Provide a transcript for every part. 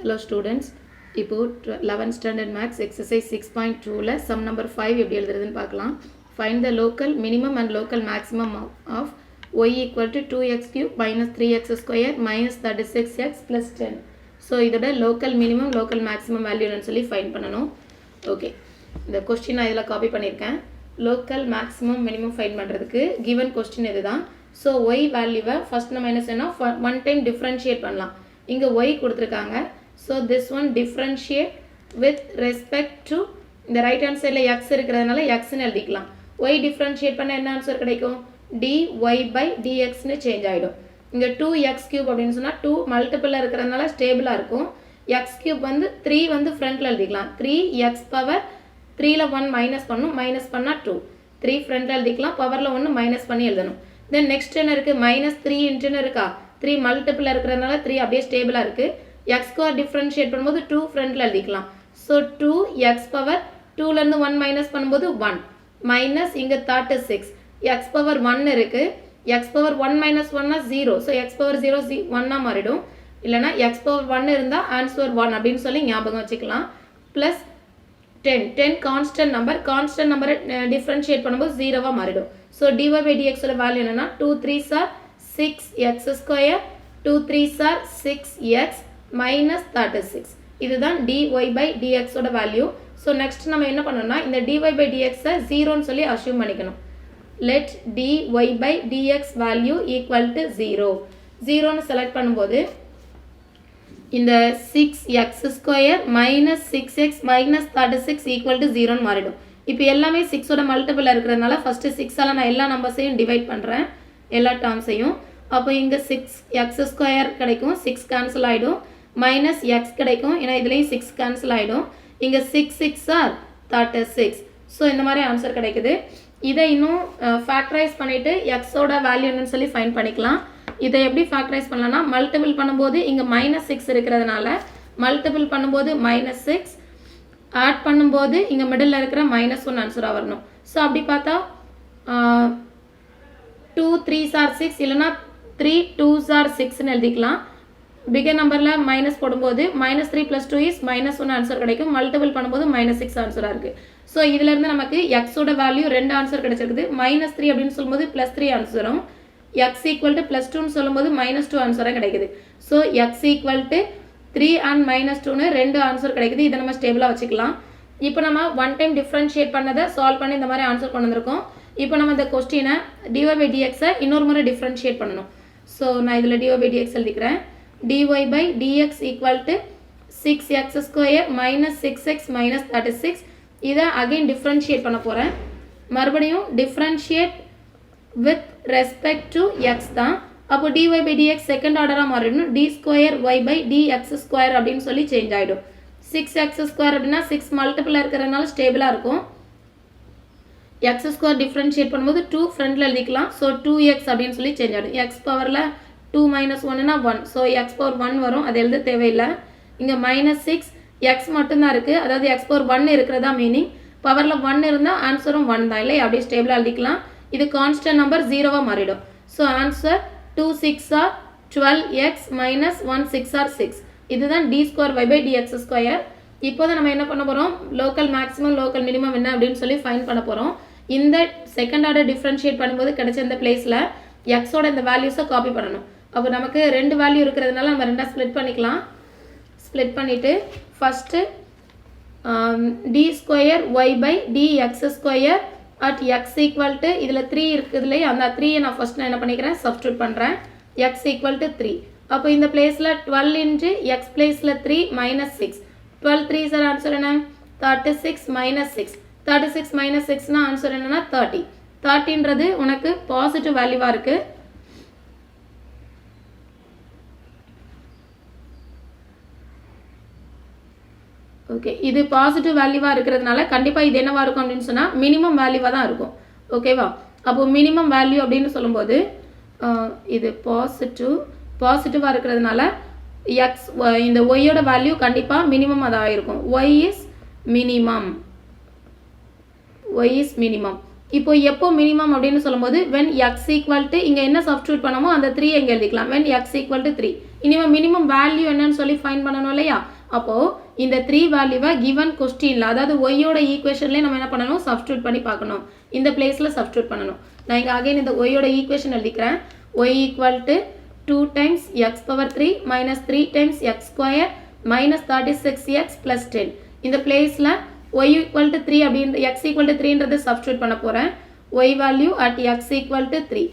Hello students, இப்போ 11th standard max exercise 6.2ல sum number 5 எப்படி எழுதுறதுன்னு பார்க்கலாம். Find the local minimum and local maximum of y equal to 2x cube minus 3x square minus 36x plus 10. So இதோட local minimum local maximum value ன்னு சொல்லி find பண்ணணும். Okay, இந்த question நான் இதில் copy பண்ணியிருக்கேன். local maximum minimum find பண்ணுறதுக்கு given question இதுதான். So y வேல்யூவை first நம்ம என்ன செய்யணும், one time differentiate பண்ணலாம். இங்கே y கொடுத்துருக்காங்க. So this one differentiate with respect to இந்த right hand sideல x இருக்கிறதுனால x ன்னு எழுதிக்கலாம். y differentiate பண்ண என்ன ஆன்சர் கிடைக்கும், dy by dx ன்னு சேஞ்ச் ஆகிடும். இங்கே 2x cube அப்படின்னு சொன்னால் 2 மல்டிபிளில் இருக்கிறதுனால ஸ்டேபிளாக இருக்கும். x cube வந்து 3 வந்து ஃப்ரண்ட்டில் எழுதிக்கலாம். 3x பவர் 3ல 1 மைனஸ் பண்ணும், மைனஸ் பண்ணால் 2. 3 ஃப்ரண்ட்டில் எழுதிக்கலாம், பவரில் 1 மைனஸ் பண்ணி எழுதணும். தென் நெக்ஸ்ட் என்ன இருக்குது, மைனஸ் 3 இன்ட்டுன்னு இருக்கா, 3 மல்டிபிளில் இருக்கிறதுனால 3 அப்படியே ஸ்டேபிளாக இருக்குது. எக்ஸ் ஸ்கொயர் டிஃப்ரென்ஷியேட் பண்ணும்போது 2 ஃப்ரண்ட்டில் எழுதிக்கலாம். ஸோ 2x பவர் 2லேருந்து 1 மைனஸ் பண்ணும்போது 1 மைனஸ் இங்கே 36 எக்ஸ் பவர் 1 இருக்குது. எக்ஸ் பவர் 1 மைனஸ் 1னா 0. ஸோ எக்ஸ் பவர் 0 1ஆக மாறிடும். இல்லைனா எக்ஸ் பவர் 1 இருந்தால் ஆன்சர் 1 அப்படின்னு சொல்லி ஞாபகம் வச்சுக்கலாம். ப்ளஸ் 10 கான்ஸ்டன்ட் நம்பரை டிஃப்ரென்ஷியேட் பண்ணும்போது 0வாக மாறிடும். ஸோ dy by dx ஓட வேல்யூ என்னன்னா 2 3s are 6x square 2 3s are 6x minus 36. இதுதான் dy by dx ஓட வேல்யூ. ஸோ நெக்ஸ்ட் நம்ம என்ன பண்ணணும்னா இந்த dy by dx 0ன்னு சொல்லி அஷ்யூம் பண்ணிக்கணும். let dy by dx value equal to 0ன்னு செலக்ட் பண்ணும்போது இந்த 6x square minus 6x minus 36 equal to 0ன்னு மாறிடும். இப்போ எல்லாமே 6ஓட மல்டிபிள் இருக்கிறதுனால ஃபஸ்ட்டு 6ஆல் நான் எல்லா நம்பர்ஸையும் டிவைட் பண்ணுறேன், எல்லா டேர்ம்ஸையும். அப்போ இங்கே 6x ஸ்கொயர் கிடைக்கும், 6 கேன்சல் ஆகிடும். மைனஸ் எக்ஸ் கிடைக்கும், ஏன்னா இதுலேயும் 6 கேன்சல் ஆகிடும். இங்கே 6 6 ஆர் 36. ஸோ இந்த மாதிரி ஆன்சர் கிடைக்குது. இதை இன்னும் ஃபேக்டரைஸ் பண்ணிவிட்டு எக்ஸோட வேல்யூ என்னன்னு சொல்லி ஃபைண்ட் பண்ணிக்கலாம். இதை எப்படி ஃபேக்டரைஸ் பண்ணலாம்னா மல்டிபிள் பண்ணும்போது இங்கே மைனஸ் 6 இருக்கிறதுனால மல்டிபிள் பண்ணும்போது மைனஸ் 6, ஆட் பண்ணும்போது இங்கே மிடில் இருக்கிற -1 ஆன்சராக வரணும். ஸோ அப்படி பார்த்தா 2 3s are 6 இல்லைனா 3 2s are 6ன்னு எழுதிக்கலாம். பிகர் நம்பரில் மைனஸ் போடும்போது -3 + 2 is -1 ஆன்சர் கிடைக்கும். மல்டிபிள் பண்ணும்போது -6 ஆன்சராக இருக்குது. ஸோ இதிலேருந்து நமக்கு எக்ஸோட வேல்யூ 2 ஆன்சர் கிடைச்சிருக்குது. -3 அப்படின்னு சொல்லும்போது +3 ஆன்சரும், x ஈக்குவல் டு +2ன்னு சொல்லும்போது -2 ஆன்சராக கிடைக்குது. So x equal to 3 and -2ன்னு 2 answer கிடைக்குது. இதை நம்ம ஸ்டேபிளாக வச்சுக்கலாம். இப்போ நம்ம ஒன் டைம் டிஃப்ரென்ஷியேட் பண்ணதை சால்வ் பண்ணி இந்த மாதிரி ஆன்சர் கொண்டு வந்திருக்கோம். இப்போ நம்ம இந்த கொஸ்டினை dy by dx இன்னொரு முறை டிஃப்ரென்ஷியேட் பண்ணணும். ஸோ நான் இதில் dy by dx எழுதிக்கிறேன். dy by dx equal to 6x square minus 6x minus 36. இதை அகெயின் டிஃப்ரென்ஷியேட் பண்ண போகிறேன். மறுபடியும் differentiate with respect to x தான். அப்போ dy by dx செகண்ட் ஆர்டராக மாறிடணும். d square y by dx square அப்படின்னு சொல்லி சேஞ்ச் ஆகிடும். 6x ஸ்கொயர் அப்படின்னா 6 மல்டிபிள் இருக்கிறதுனால ஸ்டேபிளாக இருக்கும். எக்ஸ் ஸ்கொயர் டிஃப்ரென்ஷியேட் பண்ணும்போது 2 ஃப்ரண்ட்டில் எழுதிக்கலாம். ஸோ 2x அப்படின்னு சொல்லி சேஞ்ச் ஆகிடும். எக்ஸ் பவரில் 2 மைனஸ் 1னா 1. ஸோ எக்ஸ் பவர் 1 வரும், அது எழுத தேவையில்லை. இங்கே -6 எக்ஸ் மட்டும்தான் இருக்குது, அதாவது எக்ஸ் பவர் 1 இருக்கிறதா மீனிங். பவரில் 1 இருந்தால் ஆன்சரும் 1 தான், இல்லை அப்படியே ஸ்டேபிளாக எழுதிக்கலாம். இது கான்ஸ்டன்ட் நம்பர் 0வாக மாறிடும். So answer 2 6 are 12x minus 1 6 are 6. இதுதான் d square y by dx square. இப்போது நம்ம என்ன பண்ண போகிறோம், லோக்கல் மேக்ஸிமம் லோக்கல் மினிமம் என்ன அப்படின்னு சொல்லி ஃபைண்ட் பண்ண போகிறோம். இந்த செகண்ட் ஆர்டர் டிஃப்ரென்ஷியேட் பண்ணும்போது கிடைச்ச இந்த பிளேஸில் எக்ஸோட இந்த வேல்யூஸை காப்பி பண்ணணும். அப்போ நமக்கு 2 வேல்யூ இருக்கிறதுனால நம்ம 2ஆக ஸ்ப்ளிட் பண்ணிக்கலாம். ஸ்ப்ளிட் பண்ணிவிட்டு first d square y by dx square at x equal to இதில் 3 இருக்குது இல்லையா, அந்த 3 நான் ஃபஸ்ட் நான் என்ன பண்ணிக்கிறேன், சப்ஸ்டியூட் பண்ணுறேன். x equal to 3. அப்போ இந்த பிளேஸில் 12 இன்ட்டு எக்ஸ் பிளேஸில் 3 -6. 12 3 சார் ஆன்சர் என்ன, 36 -6. 36 -6னா ஆன்சர் என்னன்னா 30. 30ன்றது உனக்கு பாசிட்டிவ் வேல்யூவாக இருக்குது. ஓகே, இது பாசிட்டிவ் வேல்யூவாக இருக்கிறதுனால கண்டிப்பாக இது என்னவாக இருக்கும் அப்படின்னு சொன்னால் மினிமம் வேல்யூவாக தான் இருக்கும். ஓகேவா, அப்போது மினிமம் வேல்யூ அப்படின்னு சொல்லும்போது இது பாசிட்டிவாக இருக்கிறதுனால எக்ஸ் இந்த ஒய்யோட வேல்யூ கண்டிப்பாக மினிமம் அதாக இருக்கும். Y is minimum. இப்போ எப்போ மினிமம் அப்படின்னு சொல்லும்போது when x ஈக்குவல் டு இங்கே என்ன சப்ஸ்டியூட் பண்ணமோ அந்த 3 எங்கே எழுதிக்கலாம். when x equal to 3. இனிமேல் மினிமம் வேல்யூ என்னன்னு சொல்லி ஃபைண்ட் பண்ணணும் இல்லையா. அப்போது இந்த 3 வேல்யூவை கிவன் கொஸ்டினில் அதாவது ஒய்யோட ஈக்குவேஷன்லேயே நம்ம என்ன பண்ணணும் சப்ஸ்டியூட் பண்ணி பார்க்கணும். இந்த பிளேஸில் சப்ஸ்டியூட் பண்ணணும். நான் இங்கே அகைன் இந்த ஒய்யோட ஈக்குவேஷன் எழுதிக்கிறேன். Y equal to 2 times x power 3 minus 3 times x square minus 36x plus 10. இந்த பிளேஸில் y equal to 3 அப்படின்ற x equal to 3ன்றது சப்ஸ்டியூட் பண்ண போகிறேன். y value at x equal to 3.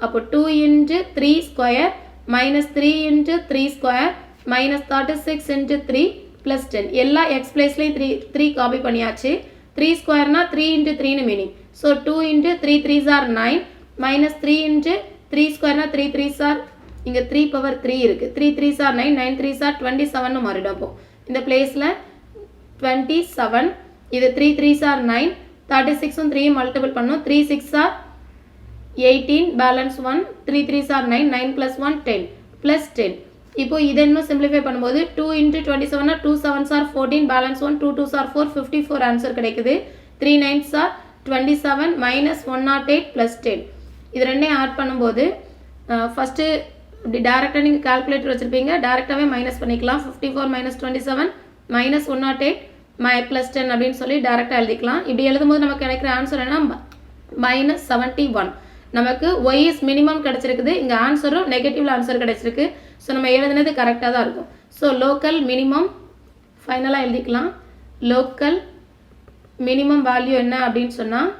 அப்போ 2 into 3 square minus 3 into 3 square minus 36 into 3 plus 10. எல்லா x பிளேஸ்லையும் 3 copy பண்ணியாச்சு. 3 ஸ்கொயர்னா 3 into 3னு meaning. So 2 into 3 3s are 9 minus 3 into 3 ஸ்கொயர்னா 3 3s are இங்கே 3 power 3 இருக்குது. 3 3s are 9 9 3s are 27னு மாறிடும். அப்போ இந்த பிளேஸில் 27 இது 3 3s are 9 36 3 மல்டிபிள் பண்ணும். 3 6 are 18 balance 1 3 3s are 9 9 plus 1 10 plus 10. இப்போ இதை இன்னும் சிம்பிளிஃபை பண்ணும்போது 2 into 27 2 7s are 14 balance 1 2 2s are 4 54 answer கிடைக்குது. 3 9s are 27 minus 108 plus 10. இது ரெண்டையும் ஆட் பண்ணும்போது ஃபஸ்ட்டு இப்படி டேரெக்டாக நீங்கள் கால்குலேட்டர் வச்சுருப்பீங்க, டேரெக்டாகவே மைனஸ் பண்ணிக்கலாம். 54 minus 27 minus 108 plus 10 அப்படின்னு சொல்லி டேரெக்டாக எழுதிக்கலாம். இப்படி எழுதும்போது நமக்கு கிடைக்கிற ஆன்சர் என்ன -71. நமக்கு y is minimum கிடச்சிருக்குது. இங்கே ஆன்சரும் நெகட்டிவ்ல ஆன்சர் கிடச்சிருக்கு. ஸோ நம்ம எழுதுனது கரெக்டாக தான் இருக்கும். ஸோ லோக்கல் மினிமம் ஃபைனலாக எழுதிக்கலாம். லோக்கல் மினிமம் வேல்யூ என்ன அப்படின்னு சொன்னால்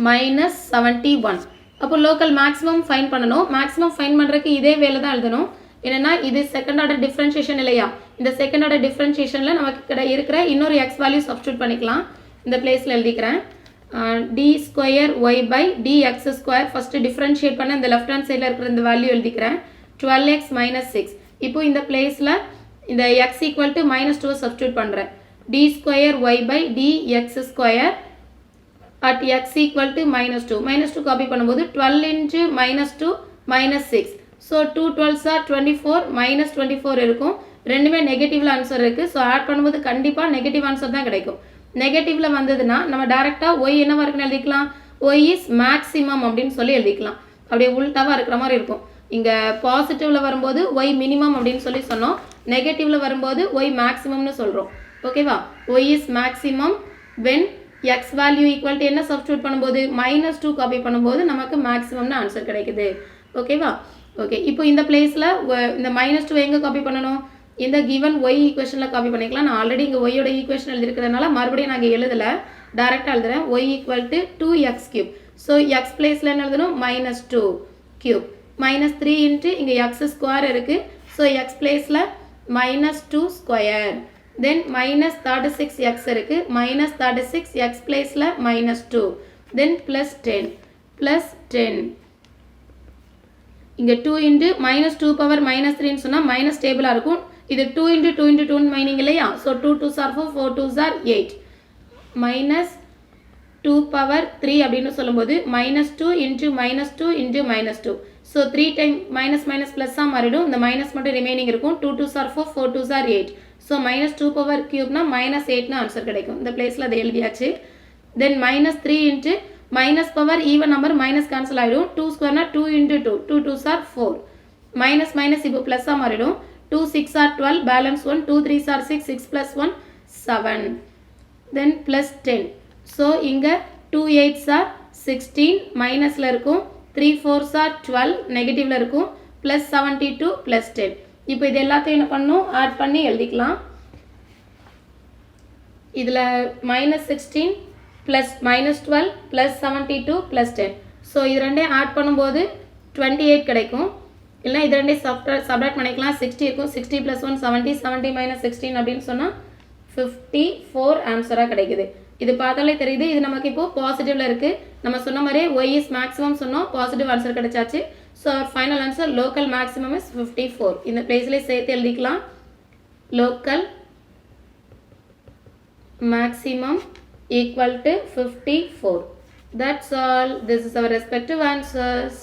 -71. அப்போ லோக்கல் மேக்ஸிமம் ஃபைன் பண்ணணும். மேக்ஸிமம் ஃபைன் பண்ணுறதுக்கு இதே வேலை தான் எழுதணும். என்னென்னா இது செகண்ட் ஆர்டர் டிஃப்ரென்ஷியேஷன் இல்லையா, இந்த செகண்ட் ஆர்டர் டிஃப்ரென்ஷியேஷனில் நமக்கு இருக்கிற இன்னொரு எக்ஸ் வேல்யூ சப்ஸ்டியூட் பண்ணிக்கலாம். இந்த பிளேஸில் எழுதிக்கிறேன். D square Y by D X square first differentiate பண்ண இந்த லெஃப்ட் ஹேண்ட் சைடில் இருக்கிற இந்த வேல்யூ எழுதிக்கிறேன். 12x minus 6. இப்போ இந்த பிளேஸில் இந்த x equal to -2 சப்ஸ்டியூட் பண்ணுறேன். D square Y by D X square at x equal to -2. -2 copy பண்ணும்போது 12 into -2 -6. ஸோ 2 12s are 24 -24 இருக்கும். ரெண்டுமே நெகட்டிவ்ல ஆன்சர் இருக்குது. ஸோ ஆட் பண்ணும்போது கண்டிப்பாக நெகட்டிவ் ஆன்சர் தான் கிடைக்கும். நெகட்டிவ்ல வந்ததுன்னா நம்ம டேரெக்டாக ஒய் என்னவா இருக்குன்னு எழுதிக்கலாம். ஒய் இஸ் மேக்ஸிமம் அப்படின்னு சொல்லி எழுதிக்கலாம். அப்படியே உள்டாவாக இருக்கிற மாதிரி இருக்கும். இங்கே பாசிட்டிவில் வரும்போது ஒய் மினிமம் அப்படின்னு சொல்லி சொன்னோம். நெகட்டிவில் வரும்போது ஒய் மேக்ஸிமம்னு சொல்கிறோம். ஓகேவா, Y is maximum when X value equal to என்ன சப்ஸ்டியூட் பண்ணும்போது -2 காப்பி பண்ணும்போது நமக்கு மேக்ஸிமம்னு ஆன்சர் கிடைக்குது. ஓகேவா, ஓகே. இப்போ இந்த பிளேஸில் இந்த -2 எங்கே காப்பி பண்ணணும், இந்த கிவன் ஒய் ஈக்குவேஷனில் காப்பி பண்ணிக்கலாம். நான் ஆல்ரெடி இங்கே ஒய்யோட ஈக்குவேஷன் எழுதிருக்கிறதுனால மறுபடியும் நான் இங்கே எழுதலை, டேரெக்டாக எழுதுறேன். Y equal to 2x3. So X பிளேஸில் என்ன எழுதணும் -2³ -3 இன்ட்டு இங்கே எக்ஸ் ஸ்கொயர் இருக்குது. ஸோ எக்ஸ் பிளேஸில் -2 ஸ்கொயர். தென் -36x இருக்குது. -36 எக்ஸ் பிளேஸில் -2. தென் +10 +10. இங்கே 2 இன்ட்டு -2 பவர் -3ன்னு சொன்னால் மைனஸ் டேபிளாக இருக்கும். இது 2 இன்ட்டு 2 இன்ட்டு 2 மைனிங் இல்லையா. So 2 2s are 4 4 2s are 8 -2 power 3 அப்படின்னு சொல்லும்போது -2 into -2 into -2. So 3 time minus minus ப்ளஸ்ஸாக மாறிடும். இந்த மைனஸ் மட்டும் ரிமைனிங் இருக்கும். 2 2s are 4 4 2s are 8. So -2 power கியூப்னா -8ன்னு ஆன்சர் கிடைக்கும். இந்த பிளேஸில் அதை எழுதியாச்சு. Then -3 into minus power even number minus cancel ஆகிடும். 2 ஸ்கொயர்னா 2 into 2 2 2s are 4. Minus minus இப்போ ப்ளஸ்ஸாக மாறிடும். 2 6 are 12 balance 1 2 3s are 6 6 plus 1 7. Then +10. So இங்கே 2 8s are 16 மைனஸில் இருக்கும். 3 4s are 12 நெகட்டிவ்ல இருக்கும். +72 +10. இப்போ இது எல்லாத்தையும் என்ன பண்ணணும், ஆட் பண்ணி எழுதிக்கலாம். இதில் -16 ப்ளஸ் -12 ப்ளஸ் 72 ப்ளஸ் 10. ஸோ இது ரெண்டையும் ஆட் பண்ணும்போது 28 கிடைக்கும். இல்லைனா இது ரெண்டையும் சப்ராக்ட் பண்ணிக்கலாம். 60 இருக்கும். 60 + 1 70 70 - 16 அப்படின்னு சொன்னால் 54 ஆன்சராக கிடைக்குது. இது பார்த்தாலே தெரியுது. இது நமக்கு இப்போ பாசிட்டிவ்ல இருக்குது. நம்ம சொன்ன மாதிரியே ஒய் இஸ் மேக்ஸிமம் சொன்னோம், பாசிட்டிவ் ஆன்சர் கிடைச்சாச்சு. So final answer local maximum is 54. இந்த பிளேஸ்லேயே சேர்த்து எழுதிக்கலாம். Local maximum equal to 54. That's all. This is our respective answers.